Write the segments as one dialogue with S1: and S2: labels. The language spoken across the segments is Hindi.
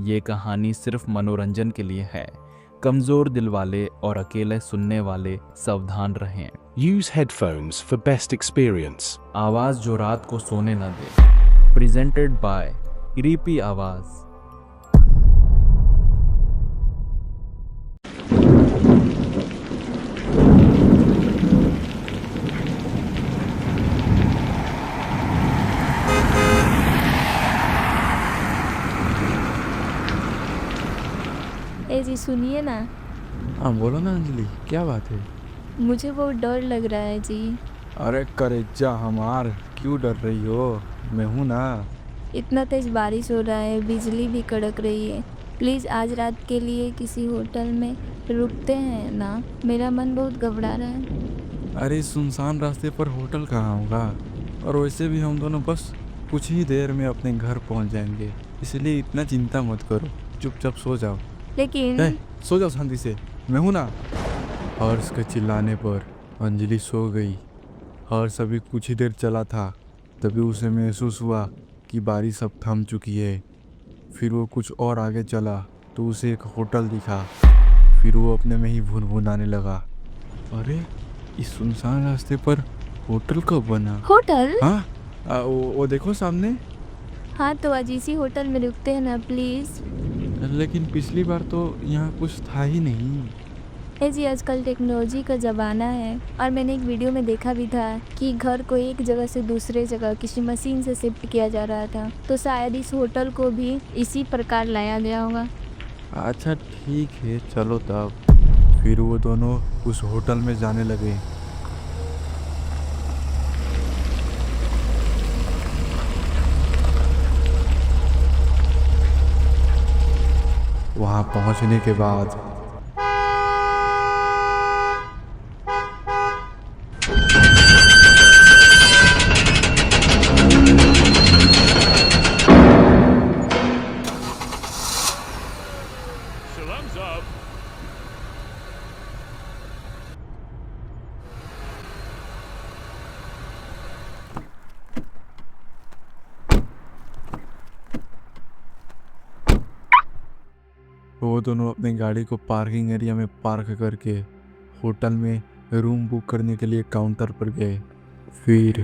S1: ये कहानी सिर्फ मनोरंजन के लिए है। कमजोर दिल वाले और अकेले सुनने वाले सावधान रहें।
S2: Use headphones for best experience.
S1: आवाज जो रात को सोने न दे। प्रेजेंटेड बाय क्रीपी आवाज।
S3: ए जी सुनिए ना,
S4: हाँ बोलो ना अंजलि, क्या बात है?
S3: मुझे बहुत डर लग रहा है जी।
S4: अरे करेजा हमार, क्यों डर रही हो? मैं हूँ ना।
S3: इतना तेज बारिश हो रहा है, बिजली भी कड़क रही है। प्लीज़ आज रात के लिए किसी होटल में रुकते हैं ना, मेरा मन बहुत घबरा रहा है।
S4: अरे इस सुनसान रास्ते पर होटल कहाँ होगा? और वैसे भी हम दोनों बस कुछ ही देर में अपने घर पहुँच जाएंगे, इसलिए इतना चिंता मत करो, चुपचाप सो जाओ।
S3: लेकिन
S4: सो जाओ शांति से, मैं हूँ ना। हर्ष के चिल्लाने पर अंजलि सो गई। हर्ष अभी कुछ ही देर चला था, तभी उसे महसूस हुआ कि बारिश अब थम चुकी है। फिर वो कुछ और आगे चला तो उसे एक होटल दिखा। फिर वो अपने में ही भुनभुनाने लगा, अरे इस सुनसान रास्ते पर होटल कब बना?
S3: होटल?
S4: हाँ, वो देखो सामने।
S3: हाँ तो आज इसी होटल में रुकते हैं ना प्लीज़।
S4: लेकिन पिछली बार तो यहाँ कुछ था ही नहीं।
S3: ए जी आजकल टेक्नोलॉजी का ज़माना है, और मैंने एक वीडियो में देखा भी था कि घर को एक जगह से दूसरे जगह किसी मशीन से शिफ्ट किया जा रहा था, तो शायद इस होटल को भी इसी प्रकार लाया गया होगा।
S4: अच्छा ठीक है, चलो तब। फिर वो दोनों उस होटल में जाने लगे। वहाँ पहुँचने के बाद वो दोनों अपनी गाड़ी को पार्किंग एरिया में पार्क करके होटल में रूम बुक करने के लिए काउंटर पर गए। फिर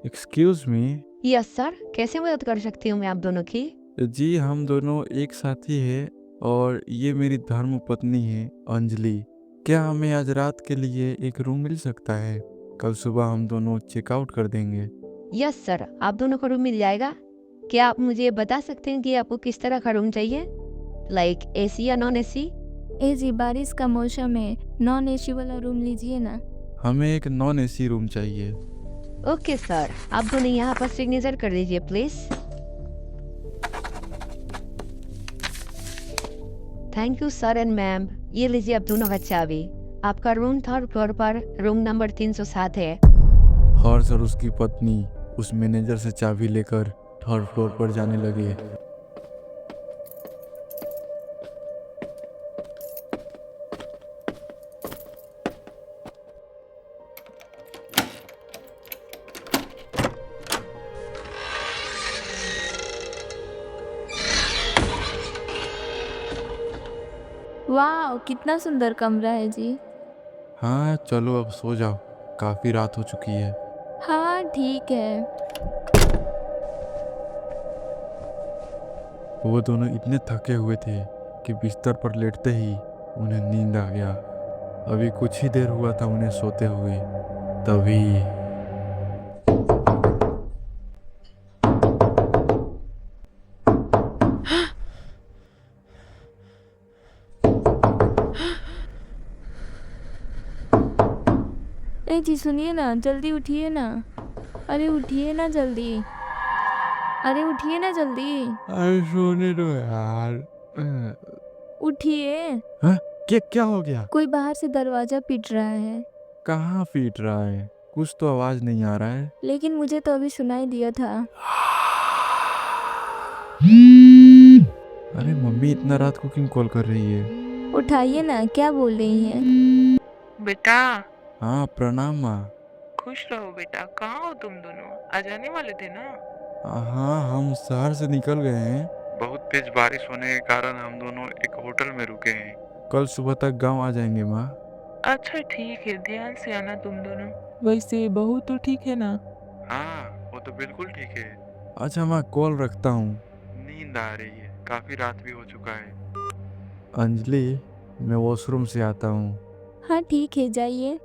S4: एक्सक्यूज मी।
S5: यस सर, कैसे मदद कर सकती हूँ मैं आप दोनों की?
S4: जी हम दोनों एक साथी हैं और ये मेरी धर्म पत्नी है अंजलि। क्या हमें आज रात के लिए एक रूम मिल सकता है? कल सुबह हम दोनों चेकआउट कर देंगे।
S5: यस सर, आप दोनों को रूम मिल जाएगा। क्या आप मुझे बता सकते हैं कि आपको किस तरह का रूम चाहिए, लाइक एसी या नॉन एसी?
S3: ए जी बारिश का मौसम है, नॉन एसी वाला रूम लीजिए ना।
S4: हमें एक नॉन एसी रूम चाहिए।
S5: ओके सर, आप दोनों यहाँ पर सिग्नेचर कर दीजिए please. Thank you sir and ma'am, ये लीजिए आप दोनों का चाबी। आपका रूम थर्ड फ्लोर पर रूम नंबर 307 है।
S4: हर्ष और उसकी पत्नी उस मैनेजर से चाबी लेकर थर्ड फ्लोर पर जाने लगे।
S3: वाह कितना सुंदर कमरा है जी।
S4: हाँ चलो अब सो जाओ, काफी रात हो चुकी है।
S3: हाँ ठीक है।
S4: वो दोनों इतने थके हुए थे कि बिस्तर पर लेटते ही उन्हें नींद आ गया। अभी कुछ ही देर हुआ था उन्हें सोते हुए, तभी
S3: ए जी सुनिए ना, जल्दी उठिए ना। अरे उठिए ना जल्दी, अरे उठिए ना जल्दी,
S4: अरे सोने दो यार।
S3: उठिए।
S4: हाँ? क्या हो गया?
S3: कोई बाहर से दरवाजा पीट रहा है।
S4: कहाँ पीट रहा है? कुछ तो आवाज नहीं आ रहा है।
S3: लेकिन मुझे तो अभी सुनाई दिया था।
S4: अरे मम्मी इतना रात को क्यों कॉल कर रही है?
S3: उठाइए ना, क्या बोल रही हैं?
S6: बेटा,
S4: हाँ प्रणाम माँ।
S6: खुश रहो बेटा। कहाँ हो तुम दोनों? आ जाने वाले थे ना?
S4: हाँ, हम शहर से निकल गए हैं।
S7: बहुत तेज बारिश होने के कारण हम दोनों एक होटल में रुके हैं।
S4: कल सुबह तक गांव आ जाएंगे माँ।
S6: अच्छा ठीक है, ध्यान से आना तुम दोनों।
S8: वैसे बहू तो ठीक है ना?
S7: हाँ, वो तो बिल्कुल ठीक है।
S4: अच्छा माँ, कॉल रखता हूँ।
S7: नींद आ रही है, काफी रात भी हो चुका है।
S4: अंजलि, मैं वॉशरूम से आता हूँ।
S3: हाँ ठीक है, जाइए।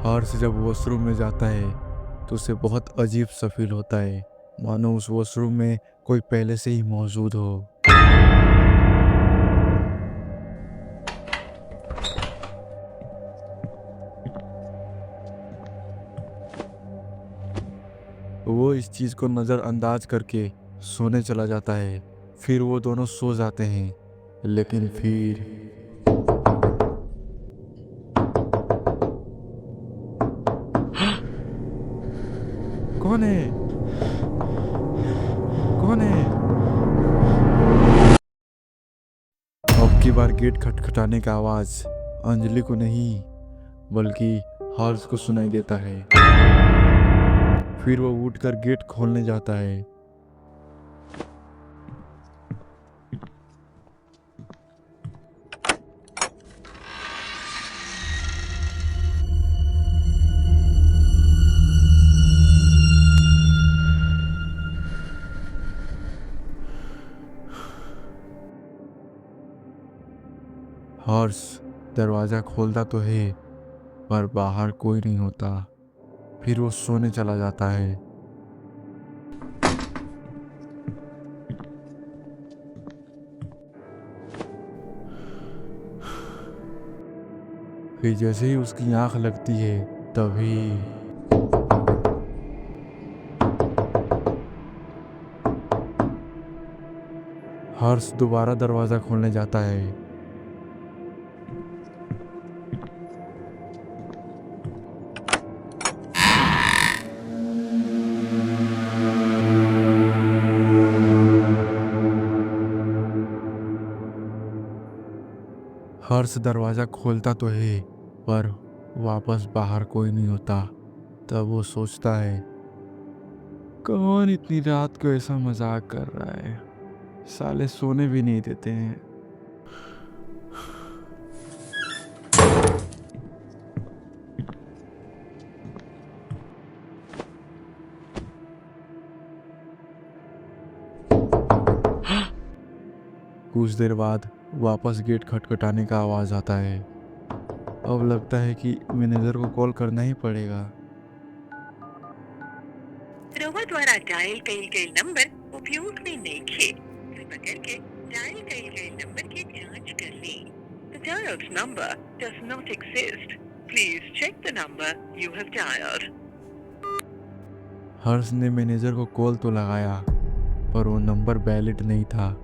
S4: हर्ष जब वॉशरूम में जाता है तो उसे बहुत अजीब सा फील होता है, मानो उस वॉशरूम में कोई पहले से ही मौजूद हो। वो इस चीज को नजरअंदाज करके सोने चला जाता है। फिर वो दोनों सो जाते हैं, लेकिन फिर कौन है? कौन है? अब की बार गेट खटखटाने का आवाज अंजलि को नहीं बल्कि हर्ष को सुनाई देता है। फिर वो उठकर गेट खोलने जाता है। हर्ष दरवाजा खोलता तो है पर बाहर कोई नहीं होता। फिर वो सोने चला जाता है। फिर जैसे ही उसकी आंख लगती है तभी हर्ष दोबारा दरवाजा खोलने जाता है। हर्ष दरवाजा खोलता तो है पर वापस बाहर कोई नहीं होता। तब वो सोचता है, कौन इतनी रात को ऐसा मजाक कर रहा है? साले सोने भी नहीं देते हैं। कुछ देर बाद वापस गेट खटखटाने का आवाज आता है। अब लगता है कि मैनेजर को कॉल करना ही पड़ेगा।
S9: रोवा द्वारा डायल कई गए नंबर उपयोग में नहीं थे। कृपा करके डायल कई गए नंबर की जांच कर लें। The dialed number does not exist. Please check the number you have dialed.
S4: हर्ष ने मैनेजर को कॉल तो लगाया पर वो नंबर वैलिड नहीं था।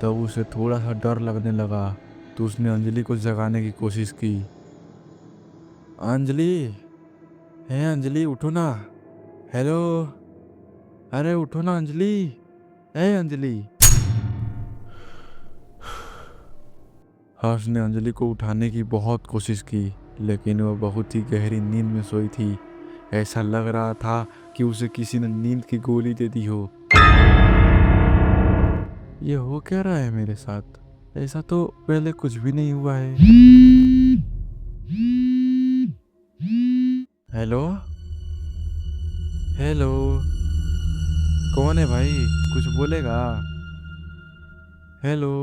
S4: तब उसे थोड़ा सा डर लगने लगा तो उसने अंजलि को जगाने की कोशिश की। अंजलि, है अंजलि, उठो ना। हेलो, अरे उठो ना अंजलि, है अंजलि। हर्ष ने अंजलि को उठाने की बहुत कोशिश की लेकिन वह बहुत ही गहरी नींद में सोई थी। ऐसा लग रहा था कि उसे किसी ने नींद की गोली दे दी हो। ये हो क्या रहा है मेरे साथ? ऐसा तो पहले कुछ भी नहीं हुआ है। हेलो हेलो, कौन है भाई? कुछ बोलेगा? हेलो।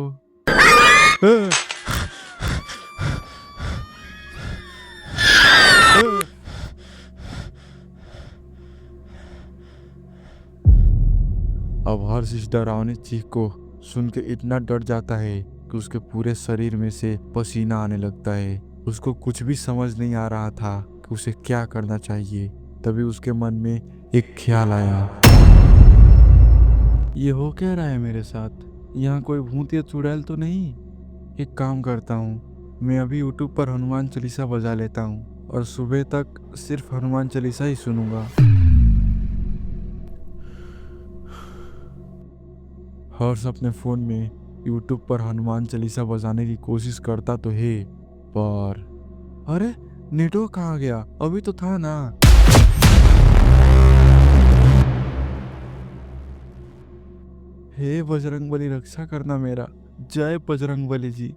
S4: अब हर्ष इस डरावनी चीख को सुन के इतना डर जाता है कि उसके पूरे शरीर में से पसीना आने लगता है। उसको कुछ भी समझ नहीं आ रहा था कि उसे क्या करना चाहिए। तभी उसके मन में एक ख्याल आया, ये हो क्या रहा है मेरे साथ? यहाँ कोई भूत या चुड़ैल तो नहीं? एक काम करता हूँ, मैं अभी यूट्यूब पर हनुमान चालीसा बजा लेता हूँ और सुबह तक सिर्फ हनुमान चालीसा ही सुनूंगा। हर्ष अपने फ़ोन में यूट्यूब पर हनुमान चालीसा बजाने की कोशिश करता तो है, पर अरे नेटवर्क कहाँ गया? अभी तो था ना। हे बजरंगबली, रक्षा करना मेरा। जय बजरंगबली जी।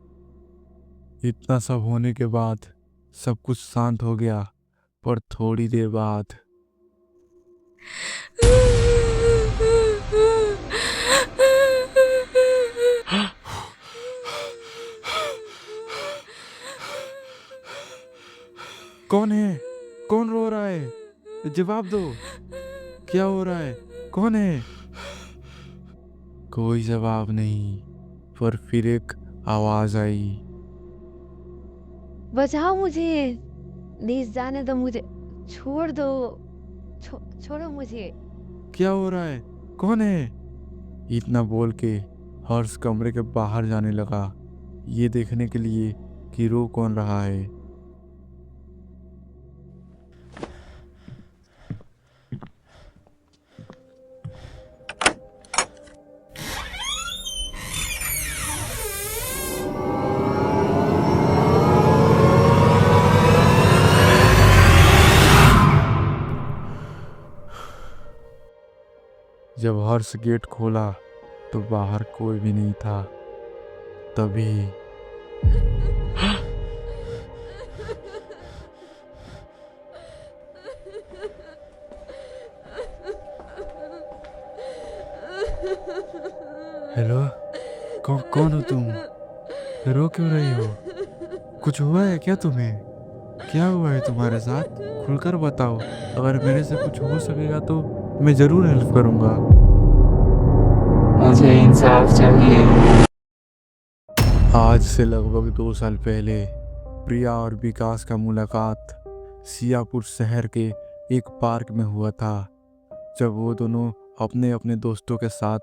S4: इतना सब होने के बाद सब कुछ शांत हो गया, पर थोड़ी देर बाद कौन है? कौन रो रहा है? जवाब दो, क्या हो रहा है? कौन है? कोई जवाब नहीं, पर फिर एक आवाज आई,
S5: बचाओ मुझे, प्लीज जाने दो मुझे, छोड़ दो, छोड़ो मुझे।
S4: क्या हो रहा है? कौन है? इतना बोल के हर्ष कमरे के बाहर जाने लगा, ये देखने के लिए कि रो कौन रहा है। जब हर्ष गेट खोला तो बाहर कोई भी नहीं था। तभी हेलो, कौन हो तुम? रो क्यों रही हो? कुछ हुआ है क्या तुम्हें? क्या हुआ है तुम्हारे साथ? खुलकर बताओ, अगर मेरे से कुछ हो सकेगा तो मैं जरूर हेल्प करूंगा।
S8: मुझे इंसाफ चाहिए।
S4: आज से लगभग 2 साल पहले प्रिया और विकास का मुलाकात सियापुर शहर के एक पार्क में हुआ था। जब वो दोनों अपने अपने दोस्तों के साथ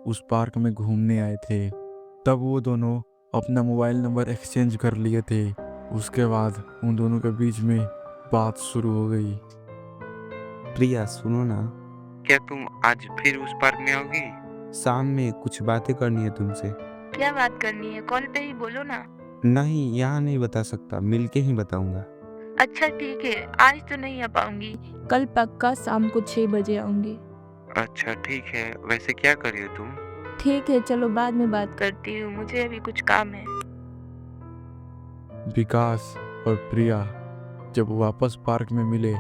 S4: उस पार्क में घूमने आए थे, तब वो दोनों अपना मोबाइल नंबर एक्सचेंज कर लिए थे। उसके बाद उन दोनों के बीच में बात शुरू हो गई।
S10: प्रिया सुनो ना,
S7: क्या तुम आज फिर उस पार्क में आओगी?
S10: शाम में कुछ बातें करनी है तुमसे।
S6: क्या बात करनी है? कॉल पे ही बोलो ना।
S10: नहीं, यहाँ नहीं बता सकता, मिलके ही बताऊंगा।
S6: अच्छा ठीक है, आज तो नहीं आ पाऊंगी।
S8: कल पक्का शाम को 6 बजे आऊंगी।
S7: अच्छा ठीक है, वैसे क्या कर रही हो तुम?
S8: ठीक है, चलो बाद में बात कर।
S6: करती हूँ, मुझे अभी कुछ काम है।
S4: विकास और प्रिया जब वापस पार्क में मिले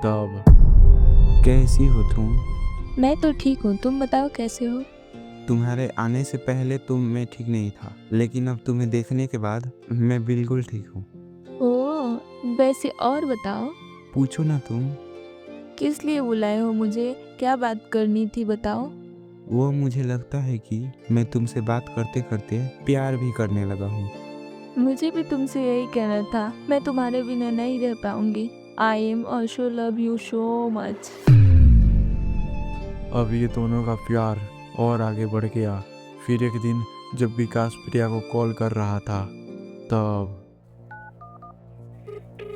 S4: तब
S10: कैसी हो तुम?
S8: मैं तो ठीक हूँ, तुम बताओ कैसे हो?
S10: तुम्हारे आने से पहले मैं ठीक नहीं था, लेकिन अब तुम्हें देखने के बाद मैं बिल्कुल ठीक हूँ।
S8: ओह, वैसे और बताओ,
S10: पूछो ना तुम।
S8: किस लिए बुलाए हो मुझे? क्या बात करनी थी, बताओ।
S10: वो मुझे लगता है कि मैं तुमसे बात करते करते प्यार भी करने लगा हूँ।
S8: मुझे भी तुमसे यही कहना था, मैं तुम्हारे बिना नहीं रह पाऊंगी। I am also love you so much.
S4: अब ये दोनों का प्यार और आगे बढ़ गया। फिर एक दिन जब विकास प्रिया को कॉल कर रहा था तब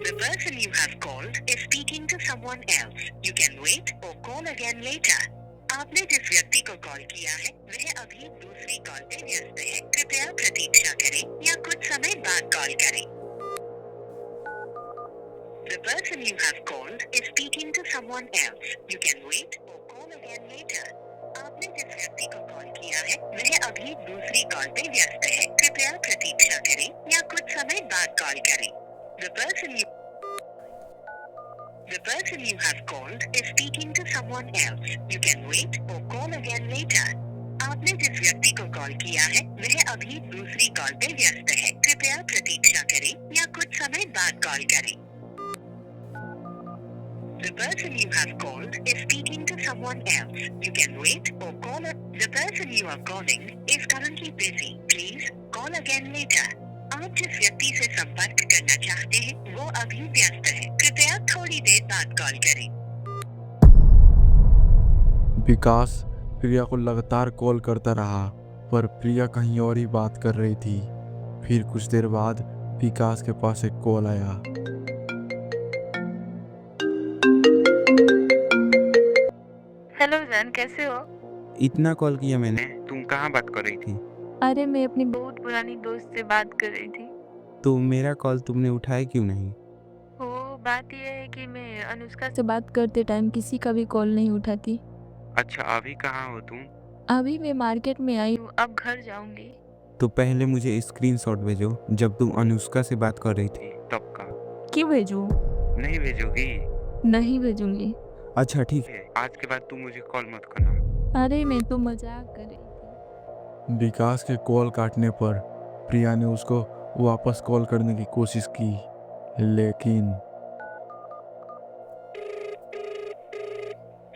S9: The person you have called is speaking to someone else. You can wait or call again later. आपने जिस व्यक्ति को कॉल किया है वह अभी दूसरी कॉल पे व्यस्त है। कृपया प्रतीक्षा करें या कुछ समय बाद कॉल करें। The person you have called is speaking to someone else. You can wait or call again later. आपने जिस व्यक्ति को कॉल किया है वह अभी दूसरी कॉल पे व्यस्त है। कृपया प्रतीक्षा करें या कुछ समय बाद कॉल करें। The person you have called is speaking to someone else. You can wait or call again later. आपने जिस व्यक्ति को कॉल किया है वह अभी दूसरी कॉल पे व्यस्त है। कृपया प्रतीक्षा करें या कुछ समय बाद कॉल करें। The person you have called is speaking to someone else. You can wait or call. The person you are calling is currently busy. Please call again later. आप जिस व्यक्ति से संपर्क करना चाहते हैं वो अभी व्यस्त है, कृपया थोड़ी देर बाद कॉल करें।
S4: विकास प्रिया को लगातार कॉल करता रहा, पर प्रिया कहीं और ही बात कर रही थी। फिर कुछ देर बाद विकास के पास एक कॉल आया।
S6: हेलो जान, कैसे हो?
S10: इतना कॉल किया मैंने।
S7: तुम कहाँ बात कर रही थी?
S8: अरे मैं अपनी
S6: बहुत पुरानी दोस्त से बात कर रही थी।
S10: तो मेरा कॉल तुमने उठाया क्यों नहीं?
S6: वो बात यह है कि मैं अनुष्का
S8: से बात करते टाइम किसी का भी कॉल नहीं उठाती।
S7: अच्छा, अभी कहाँ हो तुम?
S8: अभी मैं मार्केट में आई हूँ।
S6: हूँ, अब घर जाऊंगी।
S10: तो पहले मुझे स्क्रीनशॉट भेजो जब तुम अनुष्का से बात कर रही थी।
S7: तब का
S8: क्यों भेजूँ?
S7: नहीं भेजोगी?
S8: नहीं भेजूंगी।
S10: अच्छा ठीक है।
S7: ठीक है, आज के बाद तुम मुझे कॉल मत करना।
S8: अरे मैं तो मजाक कर रही थी।
S4: विकास के कॉल काटने पर प्रिया ने उसको वापस कॉल करने की कोशिश की, लेकिन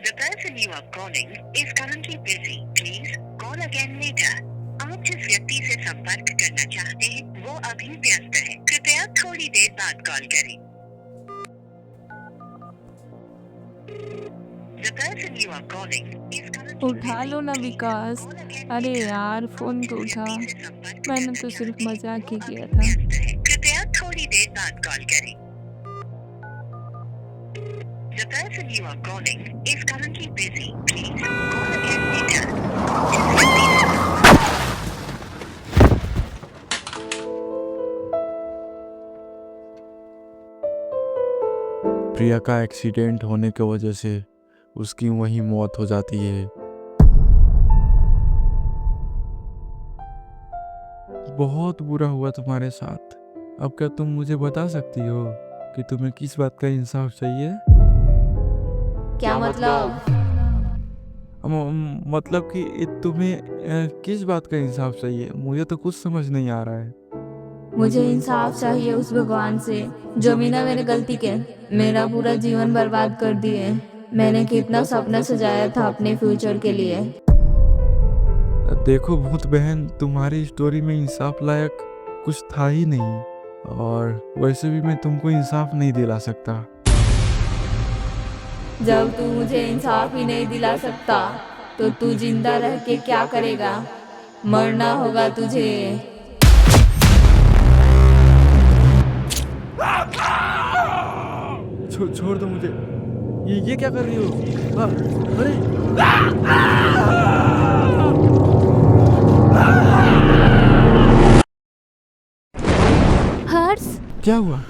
S9: The person you are calling is currently busy. Please call again later. आप जिस व्यक्ति से संपर्क करना चाहते हैं वो अभी व्यस्त है, कृपया थोड़ी देर बाद कॉल करें। The person you are calling is currently
S8: उठा लो ना विकास। अरे यार फोन तो उठा। मैंने तो सिर्फ मजाक ही किया था।
S9: कृपया थोड़ी देर बाद कॉल करें। The person you are calling is currently busy. Please call again later.
S4: प्रिया का एक्सीडेंट होने की वजह से उसकी वहीं मौत हो जाती है। बहुत बुरा हुआ तुम्हारे साथ। अब क्या तुम मुझे बता सकती हो कि तुम्हें किस बात का इंसाफ चाहिए?
S3: क्या मतलब?
S4: मतलब कि तुम्हें किस बात का इंसाफ चाहिए? मुझे तो कुछ समझ नहीं आ रहा है।
S3: मुझे इंसाफ चाहिए उस भगवान से जो बिना मेरे गलती के मेरा पूरा जीवन बर्बाद कर दिए। मैंने कितना सपना सजाया था अपने फ्यूचर के लिए।
S4: देखो भूत बहन, तुम्हारी स्टोरी में इंसाफ लायक कुछ था ही नहीं, और वैसे भी मैं तुमको इंसाफ नहीं दिला सकता।
S3: जब तू मुझे इंसाफ ही नहीं दिला सकता तो तू जिंदा रह के क्या करेगा? मरना होगा तुझे।
S4: छोड़ दो मुझे। ये क्या कर रही हो? अरे
S3: हर्ष,
S4: क्या हुआ?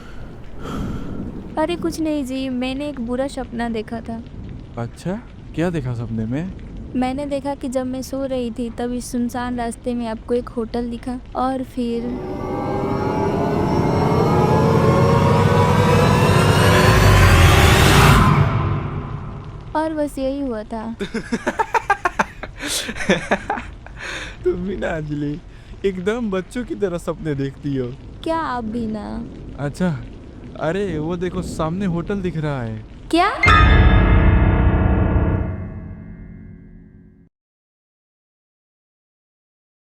S3: अरे कुछ नहीं जी, मैंने एक बुरा सपना देखा था।
S4: अच्छा, क्या देखा सपने में?
S3: मैंने देखा कि जब मैं सो रही थी तब इस सुनसान रास्ते में आपको एक होटल दिखा, और फिर बस यही हुआ था।
S4: तुम भी ना अंजलि, एकदम बच्चों की तरह सपने देखती हो।
S3: क्या आप भी ना?
S4: अच्छा, अरे वो देखो सामने होटल दिख रहा है।
S3: क्या?